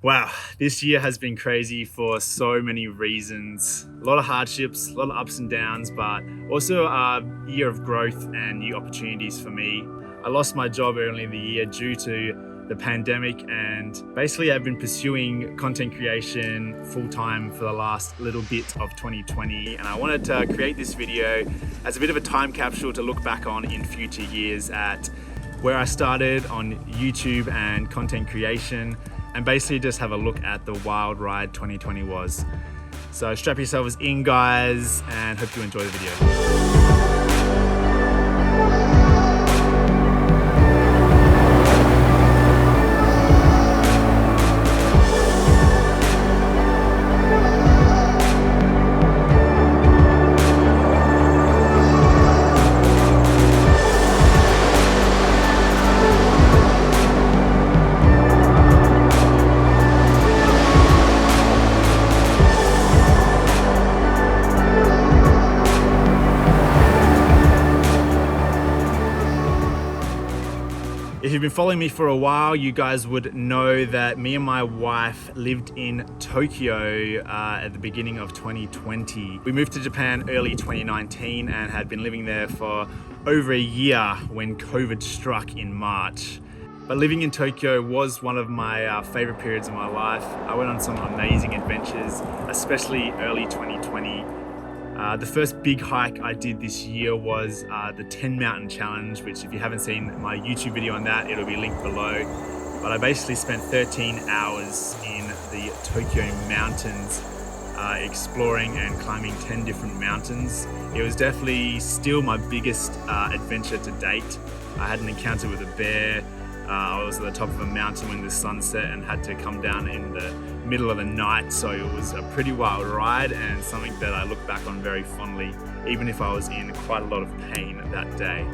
Wow, this year has been crazy for so many reasons. A lot of hardships, a lot of ups and downs, but also a year of growth and new opportunities for me. I lost my job early in the year due to the pandemic, and basically I've been pursuing content creation full-time for the last little bit of 2020, and I wanted to create this video as a bit of a time capsule to look back on in future years at where I started on YouTube and content creation, and basically just have a look at the wild ride 2020 was. So strap yourselves in, guys, and hope you enjoy the video. If you've been following me for a while, you guys would know that me and my wife lived in Tokyo at the beginning of 2020. We moved to Japan early 2019 and had been living there for over a year when COVID struck in March. But living in Tokyo was one of my favorite periods of my life. I went on some amazing adventures, especially early 2020. The first big hike I did this year was the 10 Mountain Challenge, which if you haven't seen my YouTube video on that, it'll be linked below. But I basically spent 13 hours in the Tokyo mountains exploring and climbing 10 different mountains. It was definitely still my biggest adventure to date. I had an encounter with a bear. I was at the top of a mountain when the sun set and had to come down in the middle of the night, so it was a pretty wild ride and something that I look back on very fondly, even if I was in quite a lot of pain that day.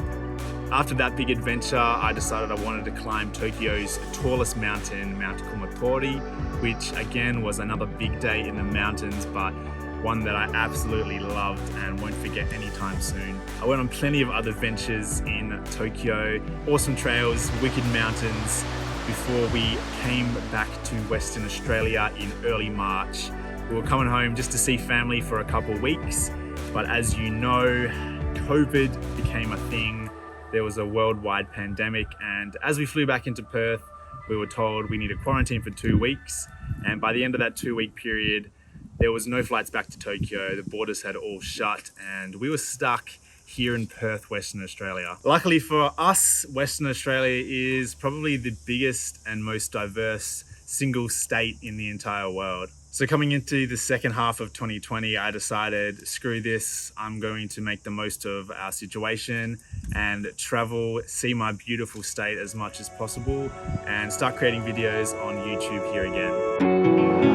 After that big adventure, I decided I wanted to climb Tokyo's tallest mountain, Mount Kumatori, which again was another big day in the mountains, but one that I absolutely loved and won't forget anytime soon. I went on plenty of other adventures in Tokyo, awesome trails, wicked mountains, before we came back to Western Australia in early March. We were coming home just to see family for a couple of weeks, but as you know, COVID became a thing. There was a worldwide pandemic, and as we flew back into Perth, we were told we need to quarantine for 2 weeks, and by the end of that 2-week period, there was no flights back to Tokyo. The borders had all shut and we were stuck here in Perth, Western Australia. Luckily for us, Western Australia is probably the biggest and most diverse single state in the entire world. So coming into the second half of 2020, I decided, screw this, I'm going to make the most of our situation and travel, see my beautiful state as much as possible, and start creating videos on YouTube here again.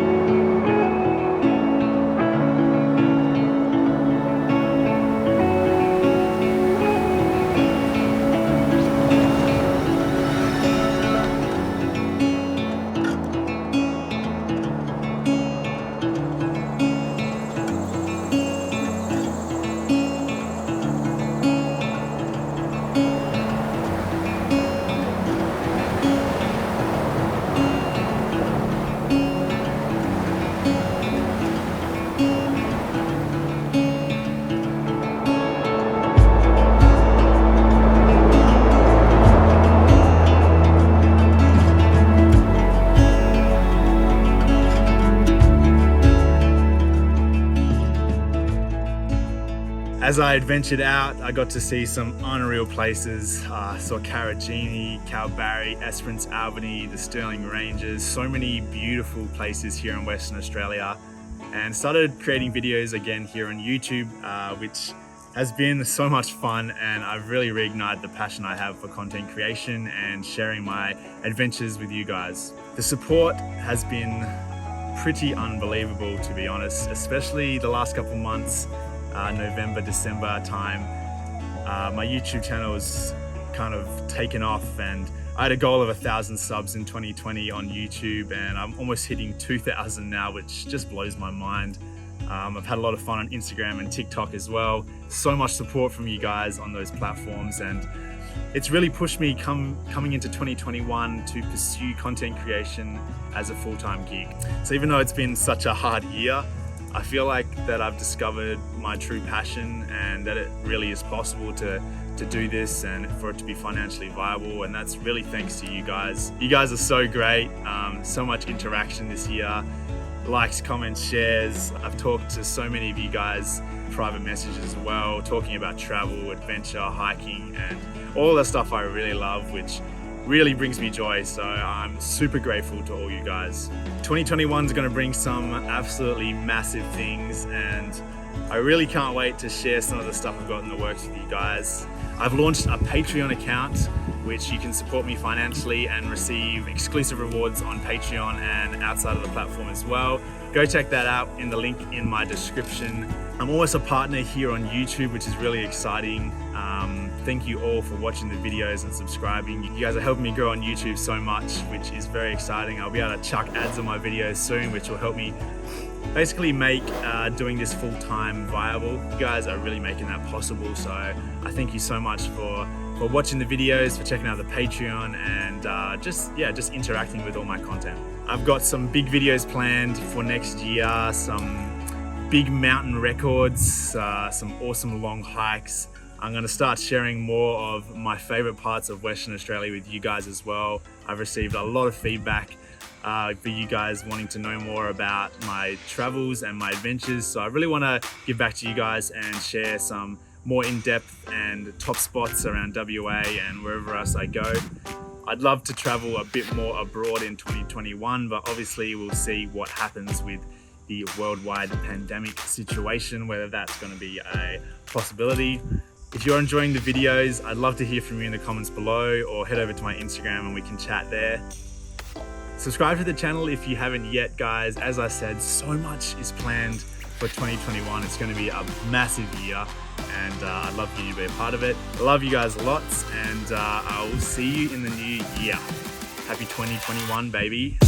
As I adventured out, I got to see some unreal places. Saw Karijini, Kalbarri, Esperance Albany, the Stirling Ranges, so many beautiful places here in Western Australia, and started creating videos again here on YouTube, which has been so much fun, and I've really reignited the passion I have for content creation and sharing my adventures with you guys. The support has been pretty unbelievable, to be honest, especially the last couple months. November, December time, my YouTube channel has kind of taken off, and I had a goal of 1,000 subs in 2020 on YouTube, and I'm almost hitting 2,000 now, which just blows my mind. I've had a lot of fun on Instagram and TikTok as well. So much support from you guys on those platforms, and it's really pushed me coming into 2021 to pursue content creation as a full-time gig. So even though it's been such a hard year, I feel like that I've discovered my true passion and that it really is possible to do this and for it to be financially viable. And that's really thanks to you guys. You guys are so great. So much interaction this year. Likes, comments, shares. I've talked to so many of you guys, private messages as well, talking about travel, adventure, hiking, and all the stuff I really love, which really brings me joy. So I'm super grateful to all you guys. 2021 is going to bring some absolutely massive things, and I really can't wait to share some of the stuff I've got in the works with you guys. I've launched a Patreon account which you can support me financially and receive exclusive rewards on Patreon and outside of the platform as well. Go check that out in the link in my description. I'm also a partner here on YouTube, which is really exciting. Thank you all for watching the videos and subscribing. You guys are helping me grow on YouTube so much, which is very exciting. I'll be able to chuck ads on my videos soon, which will help me basically make doing this full-time viable. You guys are really making that possible, so I thank you so much for watching the videos, for checking out the Patreon, and just interacting with all my content. I've got some big videos planned for next year, some big mountain records, some awesome long hikes. I'm going to start sharing more of my favorite parts of Western Australia with you guys as well. I've received a lot of feedback for you guys wanting to know more about my travels and my adventures. So I really want to give back to you guys and share some more in-depth and top spots around WA and wherever else I go. I'd love to travel a bit more abroad in 2021, but obviously we'll see what happens with the worldwide pandemic situation, whether that's going to be a possibility. If you're enjoying the videos, I'd love to hear from you in the comments below, or head over to my Instagram and we can chat there. Subscribe to the channel if you haven't yet, guys. As I said, so much is planned for 2021. It's going to be a massive year, and I'd love for you to be a part of it. I love you guys lots, and I will see you in the new year. Happy 2021, baby.